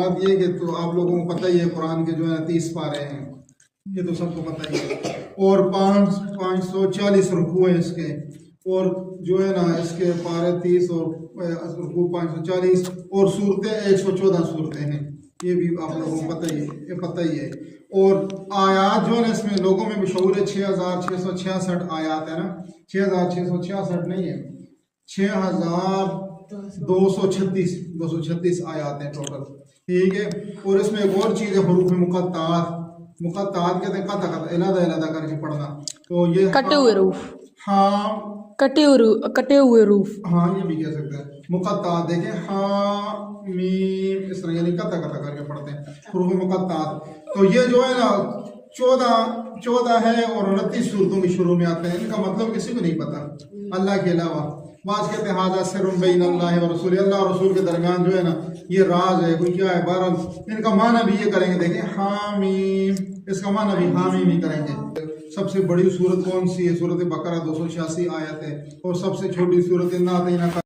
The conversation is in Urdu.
بات یہ کہ تو آپ لوگوں کو پتہ ہی ہے قرآن کے جو ہے 30 پارے ہیں، یہ تو سب کو پتہ ہی ہے، اور 540 رکوع ہیں اس کے، اور جو ہے نا اس کے پارے 30 اور رکوع 540 اور صورتیں 114 صورتیں ہیں، یہ بھی آپ لوگوں کو پتہ ہی ہے، اور آیات جو ہے نا اس میں لوگوں میں بھی شعور ہے، 6666 آیات ہے نا، 6666 نہیں ہے، 6236 آیات ہیں ٹوٹل، ٹھیک ہے۔ اور اس میں ایک اور چیز ہے حروف مقطعات کہتے ہیں قطع علیحدہ کر کے پڑھنا، تو یہ کٹے ہوئے حروف، ہاں کٹے ہوئے حروف، ہاں یہ بھی کہہ سکتے ہیں مقطعات، دیکھیں ہاں میم اس طرح یعنی قطع کر کے پڑھتے ہیں حروف مقطعات، تو یہ جو ہے نا 14 ہے اور 29 صورتوں کے شروع میں آتے ہیں، ان کا مطلب کسی کو نہیں پتا اللہ کے علاوہ، بعض کہتے ہیں ھذا سر بین اللہ و رسول، اللہ اور رسول کے درمیان جو ہے نا یہ راز ہے، کوئی کیا ہے، بہرحال ان کا معنی بھی یہ کریں گے، دیکھیں حامیم، اس کا معنی بھی حامیم ہی کریں گے۔ سب سے بڑی سورت کون سی ہے؟ سورت بقرہ 286 آیت ہے، اور سب سے چھوٹی سورت انا اعطیناک